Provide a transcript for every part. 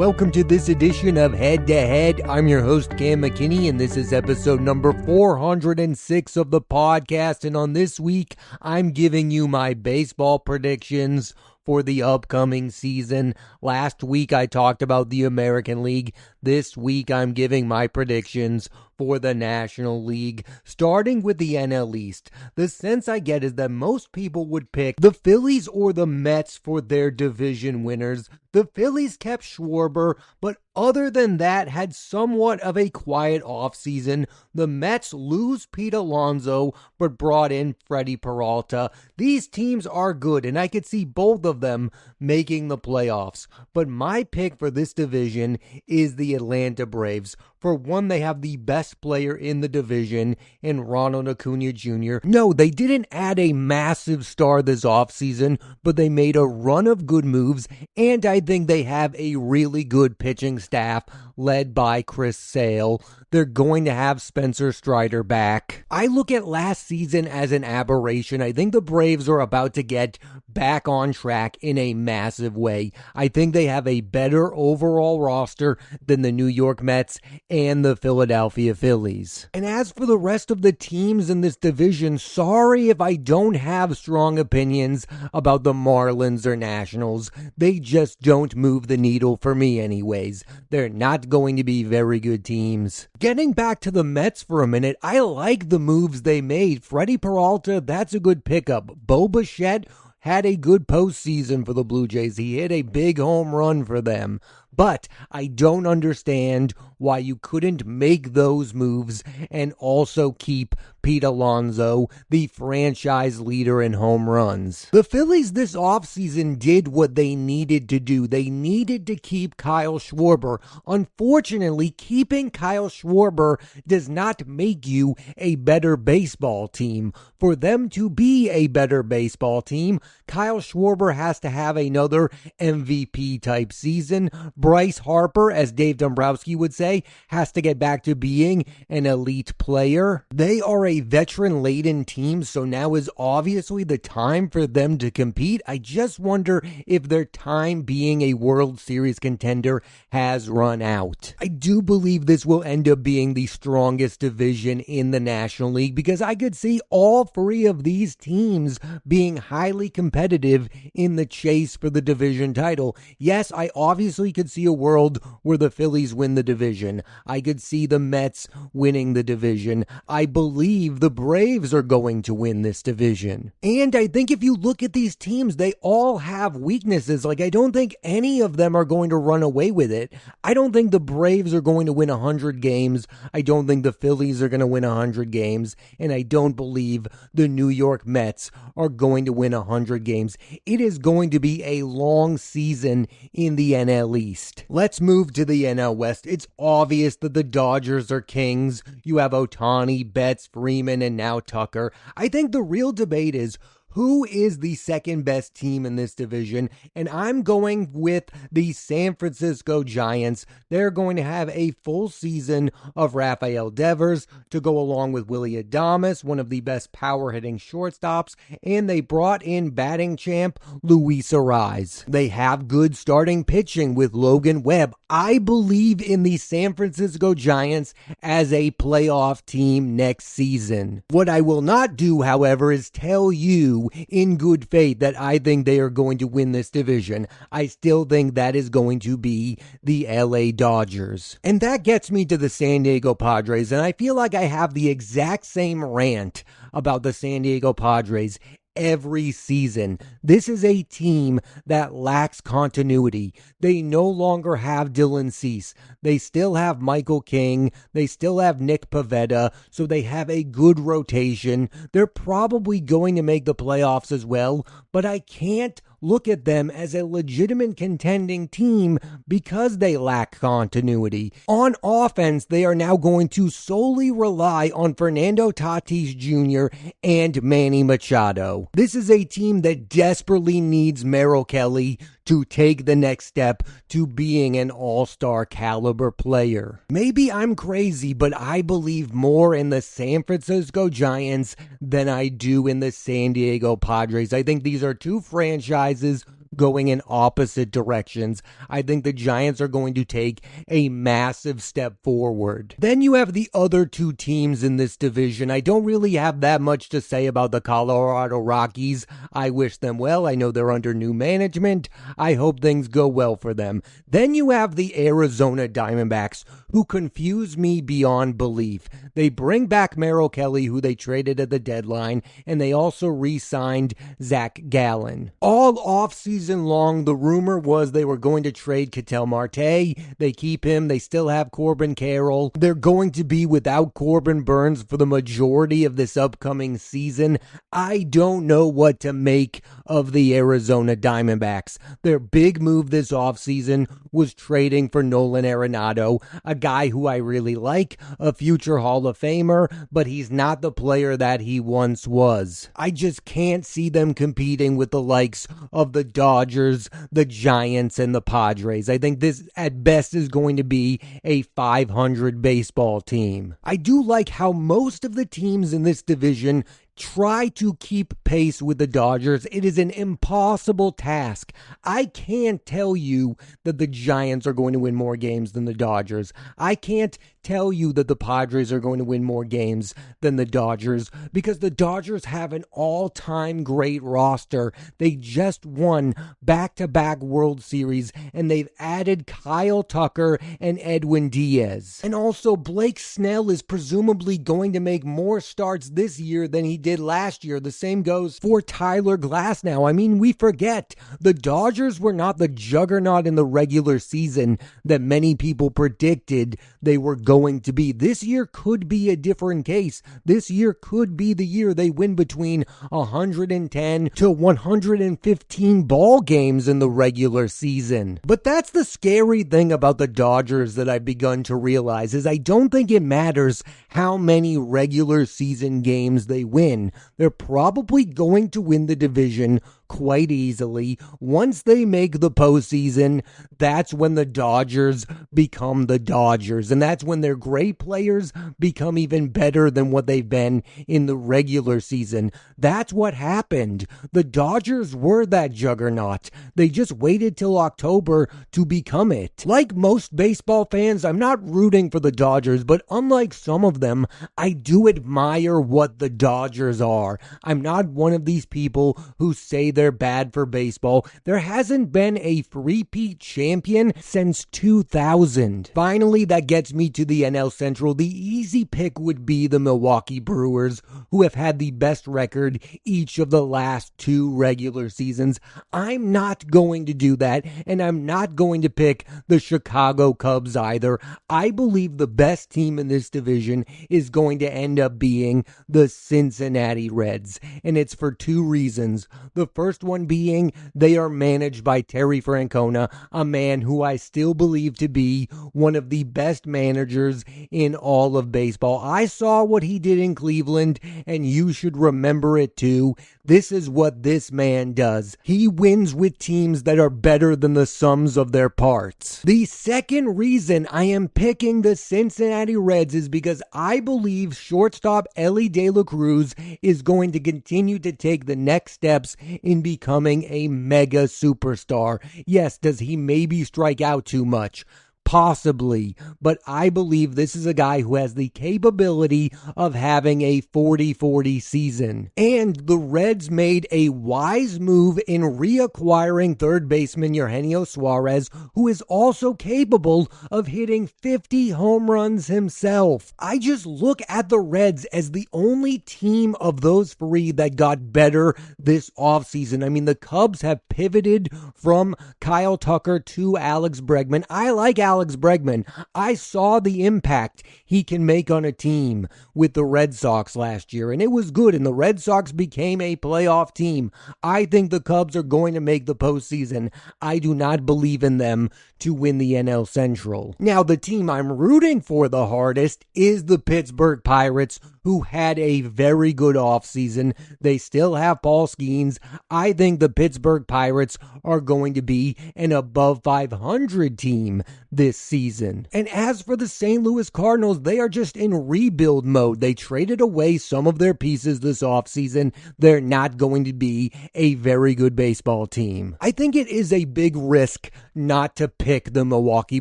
Welcome to this edition of Head to Head. I'm your host, Cam McKinney, and this is episode number 406 of the podcast. And on this week, I'm giving you my baseball predictions for the upcoming season. Last week, I talked about the American League. This week, I'm giving my predictions for the National League, starting with the NL East. The sense I get is that most people would pick the Phillies or the Mets for their division winners. The Phillies kept Schwarber, but other than that, had somewhat of a quiet offseason. The Mets lose Pete Alonso, but brought in Freddie Peralta. These teams are good, and I could see both of them making the playoffs. But my pick for this division is the Atlanta Braves. For one, they have the best player in the division in Ronald Acuna Jr. No, they didn't add a massive star this offseason, but they made a run of good moves, and I think they have a really good pitching staff led by Chris Sale. They're going to have Spencer Strider back. I look at last season as an aberration. I think the Braves are about to get back on track in a massive way. I think they have a better overall roster than the New York Mets and the Philadelphia Phillies. And as for the rest of the teams in this division, sorry if I don't have strong opinions about the Marlins or Nationals. They just don't move the needle for me anyways. They're not going to be very good teams. Getting back to the Mets for a minute, I like the moves they made. Freddie Peralta, that's a good pickup. Bo Bichette had a good postseason for the Blue Jays. He hit a big home run for them. But I don't understand why you couldn't make those moves and also keep Pete Alonso, the franchise leader in home runs. The Phillies this offseason did what they needed to do. They needed to keep Kyle Schwarber. Unfortunately, keeping Kyle Schwarber does not make you a better baseball team. For them to be a better baseball team, Kyle Schwarber has to have another MVP type season. Bryce Harper, as Dave Dombrowski would say, has to get back to being an elite player. They are a veteran-laden team, so now is obviously the time for them to compete. I just wonder if their time being a World Series contender has run out. I do believe this will end up being the strongest division in the National League because I could see all three of these teams being highly competitive in the chase for the division title. Yes, I obviously could see a world where the Phillies win the division. I could see the Mets winning the division. I believe the Braves are going to win this division. And I think if you look at these teams, they all have weaknesses. Like, I don't think any of them are going to run away with it. I don't think the Braves are going to win 100 games. I don't think the Phillies are going to win 100 games. And I don't believe the New York Mets are going to win 100 games. It is going to be a long season in the NL East. Let's move to the NL West. It's obvious that the Dodgers are kings. You have Ohtani, Betts, Freeman, and now Tucker. I think the real debate is who is the second best team in this division? And I'm going with the San Francisco Giants. They're going to have a full season of Rafael Devers to go along with Willy Adames, one of the best power-hitting shortstops, and they brought in batting champ Luis Arraez. They have good starting pitching with Logan Webb. I believe in the San Francisco Giants as a playoff team next season. What I will not do, however, is tell you in good faith that I think they are going to win this division. I still think that is going to be the LA Dodgers. And that gets me to the San Diego Padres, and I feel like I have the exact same rant about the San Diego Padres every season. This is a team that lacks continuity. They no longer have Dylan Cease. They still have Michael King. They still have Nick Pivetta. So they have a good rotation. They're probably going to make the playoffs as well, but I can't look at them as a legitimate contending team because they lack continuity. On offense, they are now going to solely rely on Fernando Tatis Jr. and Manny Machado. This is a team that desperately needs Merrill Kelly to take the next step to being an all-star caliber player. Maybe I'm crazy, but I believe more in the San Francisco Giants than I do in the San Diego Padres. I think these are two franchises going in opposite directions. I think the Giants are going to take a massive step forward. Then you have the other two teams in this division. I don't really have that much to say about the Colorado Rockies. I wish them well. I know they're under new management. I hope things go well for them. Then you have the Arizona Diamondbacks, who confuse me beyond belief. They bring back Merrill Kelly, who they traded at the deadline, and they also re-signed Zach Gallen. All offseason long, the rumor was they were going to trade Ketel Marte. They keep him. They still have Corbin Carroll. They're going to be without Corbin Burns for the majority of this upcoming season. I don't know what to make of the Arizona Diamondbacks. Their big move this offseason was trading for Nolan Arenado, a guy who I really like, a future Hall of Famer, but he's not the player that he once was. I just can't see them competing with the likes of the Dodgers, the Giants, and the Padres. I think this at best is going to be a 500 baseball team. I do like how most of the teams in this division try to keep pace with the Dodgers. It is an impossible task. I can't tell you that the Giants are going to win more games than the Dodgers. I can't tell you that the Padres are going to win more games than the Dodgers because the Dodgers have an all-time great roster. They just won back-to-back World Series, and they've added Kyle Tucker and Edwin Diaz. And also, Blake Snell is presumably going to make more starts this year than he did last year. The same goes for Tyler Glasnow. I mean, we forget the Dodgers were not the juggernaut in the regular season that many people predicted they were going to be. This year could be a different case. This year could be the year they win between 110 to 115 ball games in the regular season. But that's the scary thing about the Dodgers that I've begun to realize is I don't think it matters how many regular season games they win. They're probably going to win the division quite easily. Once they make the postseason, that's when the Dodgers become the Dodgers. And that's when their great players become even better than what they've been in the regular season. That's what happened. The Dodgers were that juggernaut. They just waited till October to become it. Like most baseball fans, I'm not rooting for the Dodgers, but unlike some of them, I do admire what the Dodgers are. I'm not one of these people who say they're bad for baseball. There hasn't been a three-peat champion since 2000. Finally, that gets me to the NL Central. The easy pick would be the Milwaukee Brewers, who have had the best record each of the last two regular seasons. I'm not going to do that, and I'm not going to pick the Chicago Cubs either. I believe the best team in this division is going to end up being the Cincinnati Reds, and it's for two reasons. The first one being they are managed by Terry Francona, a man who I still believe to be one of the best managers in all of baseball. I saw what he did in Cleveland, and you should remember it too. This is what this man does. He wins with teams that are better than the sums of their parts. The second reason I am picking the Cincinnati Reds is because I believe shortstop Elly De La Cruz is going to continue to take the next steps in becoming a mega superstar. Yes, does he maybe strike out too much? Possibly, but I believe this is a guy who has the capability of having a 40-40 season. And the Reds made a wise move in reacquiring third baseman Eugenio Suarez, who is also capable of hitting 50 home runs himself. I just look at the Reds as the only team of those three that got better this offseason. I mean, the Cubs have pivoted from Kyle Tucker to Alex Bregman. I like Alex Bregman. I saw the impact he can make on a team with the Red Sox last year, and it was good, and the Red Sox became a playoff team. I think the Cubs are going to make the postseason. I do not believe in them to win the NL Central. Now, the team I'm rooting for the hardest is the Pittsburgh Pirates, who had a very good offseason. They still have Paul Skeens. I think the Pittsburgh Pirates are going to be an above 500 team this this season. And as for the St. Louis Cardinals, they are just in rebuild mode. They traded away some of their pieces this offseason. They're not going to be a very good baseball team. I think it is a big risk not to pick the Milwaukee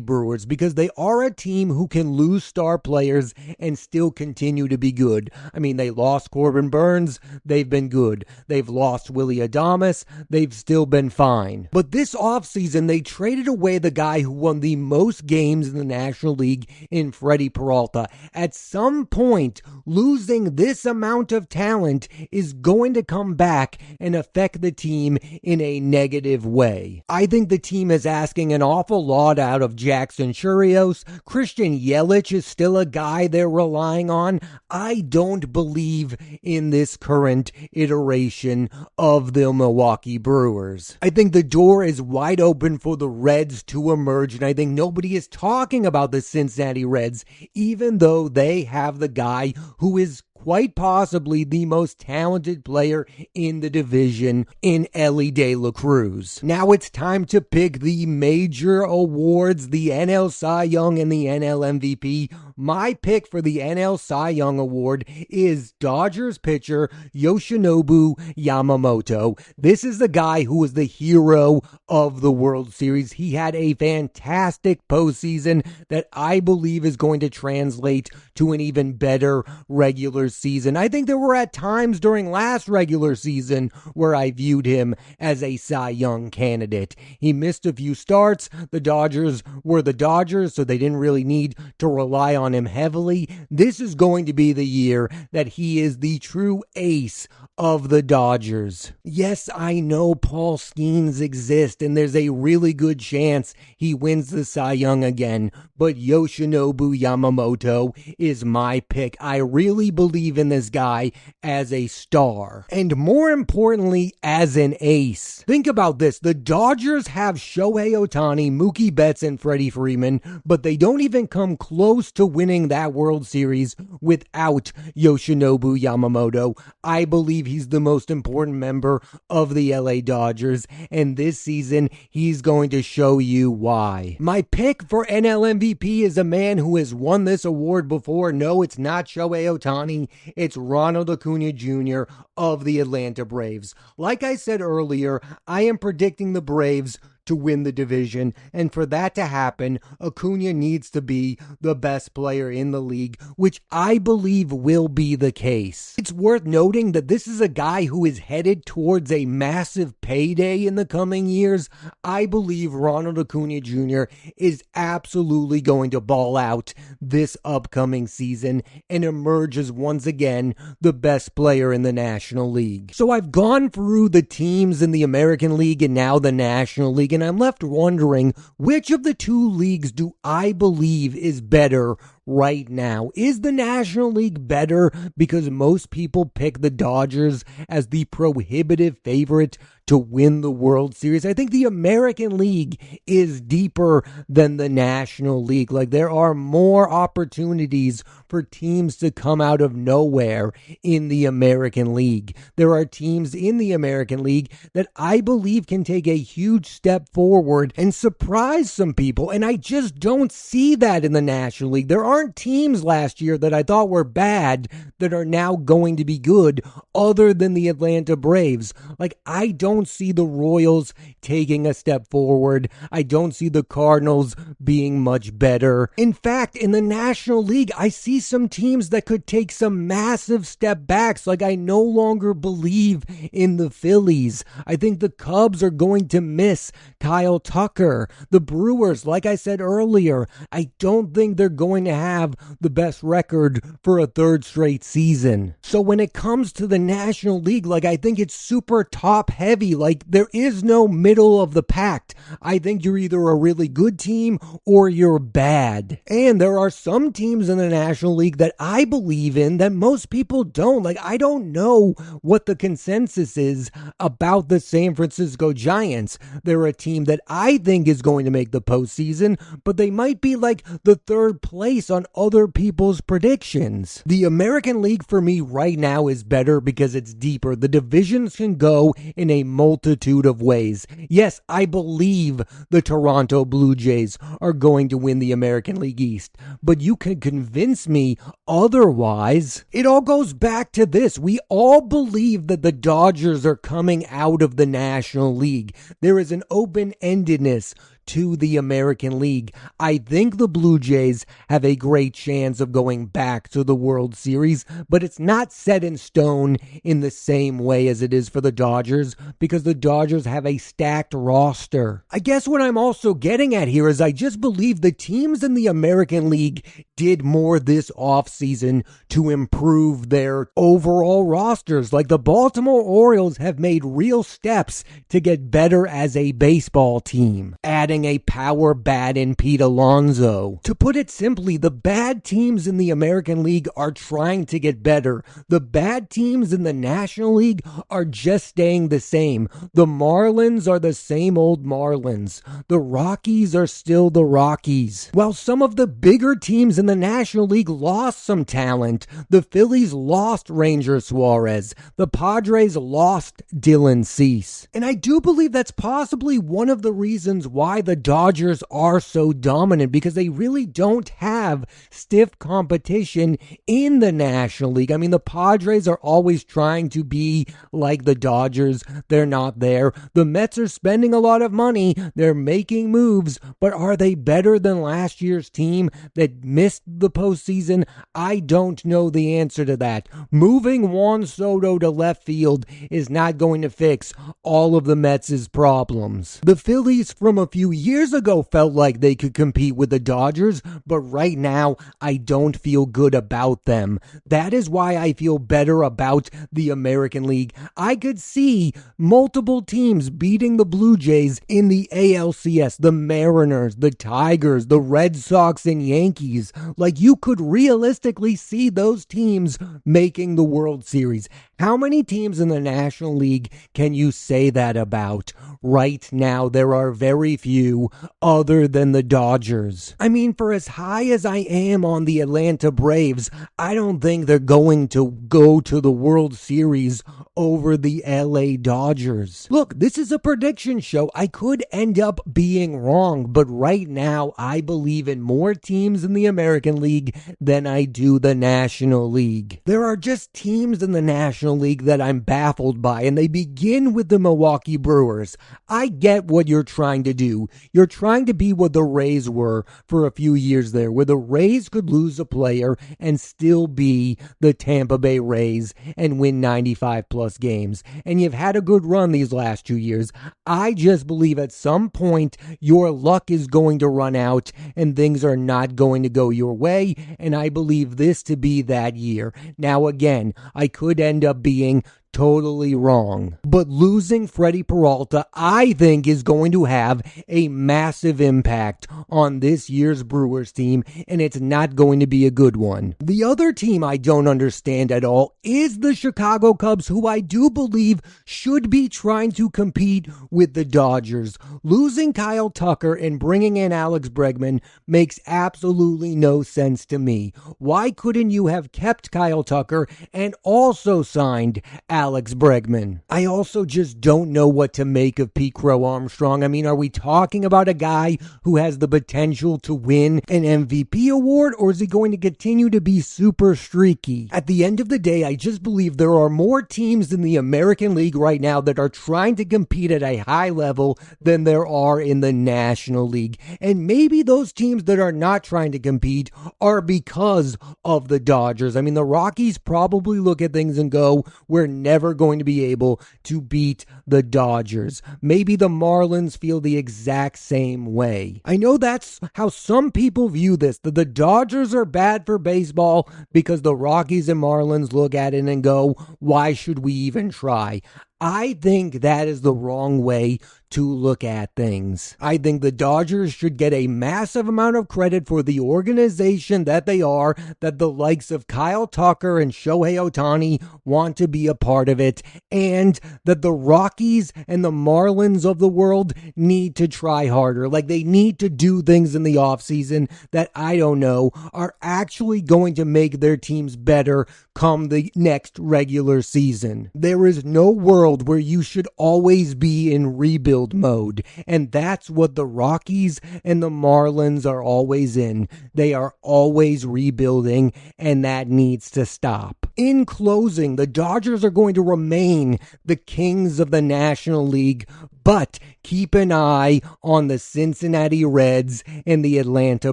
Brewers because they are a team who can lose star players and still continue to be good. I mean, they lost Corbin Burns. They've been good. They've lost Willy Adames. They've still been fine. But this offseason, they traded away the guy who won the most games in the National League in Freddie Peralta. At some point, losing this amount of talent is going to come back and affect the team in a negative way. I think the team is asking an awful lot out of Jackson Chirinos. Christian Yelich is still a guy they're relying on. I don't believe in this current iteration of the Milwaukee Brewers. I think the door is wide open for the Reds to emerge, and I think nobody is talking about the Cincinnati Reds, even though they have the guy who is quite possibly the most talented player in the division in Elly De La Cruz. Now it's time to pick the major awards, the NL Cy Young and the NL MVP. My pick for the NL Cy Young Award is Dodgers pitcher Yoshinobu Yamamoto. This is the guy who was the hero of the World Series. He had a fantastic postseason that I believe is going to translate to an even better regular season. I think there were at times during last regular season where I viewed him as a Cy Young candidate. He missed a few starts. The Dodgers were the Dodgers, so they didn't really need to rely on him heavily. This is going to be the year that he is the true ace of the Dodgers. Yes, I know Paul Skeens exists, and there's a really good chance he wins the Cy Young again, but Yoshinobu Yamamoto is my pick. I really believe in this guy as a star, and more importantly, as an ace. Think about this. The Dodgers have Shohei Ohtani, Mookie Betts, and Freddie Freeman, but they don't even come close to winning that World Series without Yoshinobu Yamamoto. I believe he's the most important member of the LA Dodgers, and this season, he's going to show you why. My pick for NL MVP is a man who has won this award before. No, it's not Shohei Ohtani. It's Ronald Acuna Jr. of the Atlanta Braves. Like I said earlier, I am predicting the Braves to win the division, and for that to happen, Acuna needs to be the best player in the league, which I believe will be the case. It's worth noting that this is a guy who is headed towards a massive payday in the coming years. I believe Ronald Acuna Jr. is absolutely going to ball out this upcoming season and emerge as once again the best player in the National League. So I've gone through the teams in the American League and now the National League, and I'm left wondering, which of the two leagues do I believe is better right now? Is the National League better because most people pick the Dodgers as the prohibitive favorite to win the World Series? I think the American League is deeper than the National League. Like, there are more opportunities for teams to come out of nowhere in the American League. There are teams in the American League that I believe can take a huge step forward and surprise some people, and I just don't see that in the National League. There aren't teams last year that I thought were bad that are now going to be good other than the Atlanta Braves. Like, I don't see the Royals taking a step forward. I don't see the Cardinals being much better. In fact, in the National League, I see some teams that could take some massive step backs. Like, I no longer believe in the Phillies. I think the Cubs are going to miss Kyle Tucker. The Brewers, like I said earlier, I don't think they're going to have the best record for a third straight season. So when it comes to the National League, like, I think it's super top heavy. Like, there is no middle of the pack. I think you're either a really good team or you're bad. And there are some teams in the National League that I believe in that most people don't. Like, I don't know what the consensus is about the San Francisco Giants. They're a team that I think is going to make the postseason, but they might be like the third place based on other people's predictions. The American League for me right now is better because it's deeper. The divisions can go in a multitude of ways. Yes, I believe the Toronto Blue Jays are going to win the American League East, but you can convince me otherwise. It all goes back to this. We all believe that the Dodgers are coming out of the National League. There is an open-endedness to the American League. I think the Blue Jays have a great chance of going back to the World Series, but it's not set in stone in the same way as it is for the Dodgers because the Dodgers have a stacked roster. I guess what I'm also getting at here is I just believe the teams in the American League did more this offseason to improve their overall rosters. Like the Baltimore Orioles have made real steps to get better as a baseball team, adding a power bat in Pete Alonso. To put it simply, the bad teams in the American League are trying to get better. The bad teams in the National League are just staying the same. The Marlins are the same old Marlins. The Rockies are still the Rockies. While some of the bigger teams in the National League lost some talent, the Phillies lost Ranger Suarez. The Padres lost Dylan Cease. And I do believe that's possibly one of the reasons why the Dodgers are so dominant, because they really don't have stiff competition in the National League. I mean, the Padres are always trying to be like the Dodgers. They're not there. The Mets are spending a lot of money. They're making moves, but are they better than last year's team that missed the postseason? I don't know the answer to that. Moving Juan Soto to left field is not going to fix all of the Mets' problems. The Phillies from a few years ago felt like they could compete with the Dodgers, but right now I don't feel good about them. That is why I feel better about the American League. I could see multiple teams beating the Blue Jays in the ALCS, the Mariners, the Tigers, the Red Sox, and Yankees. Like, you could realistically see those teams making the World Series. How many teams in the National League can you say that about? Right now, there are very few other than the Dodgers. I mean, for as high as I am on the Atlanta Braves, I don't think they're going to go to the World Series over the LA Dodgers. Look, this is a prediction show. I could end up being wrong, but right now, I believe in more teams in the American League than I do the National League. There are just teams in the National League that I'm baffled by, and they begin with the Milwaukee Brewers. I get what you're trying to do. You're trying to be what the Rays were for a few years there, where the Rays could lose a player and still be the Tampa Bay Rays and win 95 plus games. And you've had a good run these last 2 years. I just believe at some point your luck is going to run out and things are not going to go your way, and I believe this to be that year. Now again, I could end up being totally wrong, but losing Freddie Peralta, I think, is going to have a massive impact on this year's Brewers team, and it's not going to be a good one. The other team I don't understand at all is the Chicago Cubs, who I do believe should be trying to compete with the Dodgers. Losing Kyle Tucker and bringing in Alex Bregman makes absolutely no sense to me. Why couldn't you have kept Kyle Tucker and also signed Alex Bregman? I also just don't know what to make of Pete Crow Armstrong. I mean, are we talking about a guy who has the potential to win an MVP award, or is he going to continue to be super streaky? At the end of the day, I just believe there are more teams in the American League right now that are trying to compete at a high level than there are in the National League. And maybe those teams that are not trying to compete are because of the Dodgers. I mean, the Rockies probably look at things and go, we're never going to be able to beat the Dodgers. Maybe the Marlins feel the exact same way. I know that's how some people view this, that the Dodgers are bad for baseball because the Rockies and Marlins look at it and go, why should we even try? I think that is the wrong way to look at things. I think the Dodgers should get a massive amount of credit for the organization that they are, that the likes of Kyle Tucker and Shohei Ohtani want to be a part of it, and that the Rockies and the Marlins of the world need to try harder. Like, they need to do things in the offseason that, I don't know, are actually going to make their teams better come the next regular season. There is no world where you should always be in rebuild mode, and that's what the Rockies and the Marlins are always in. They are always rebuilding, and that needs to stop. In closing, the Dodgers are going to remain the kings of the National League, but keep an eye on the Cincinnati Reds and the Atlanta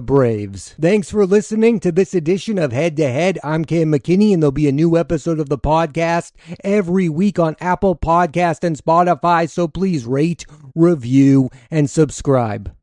Braves. Thanks for listening to this edition of Head to Head. I'm Cam McKinney, and there'll be a new episode of the podcast every week on Apple Podcast and Spotify, so please rate, review, and subscribe.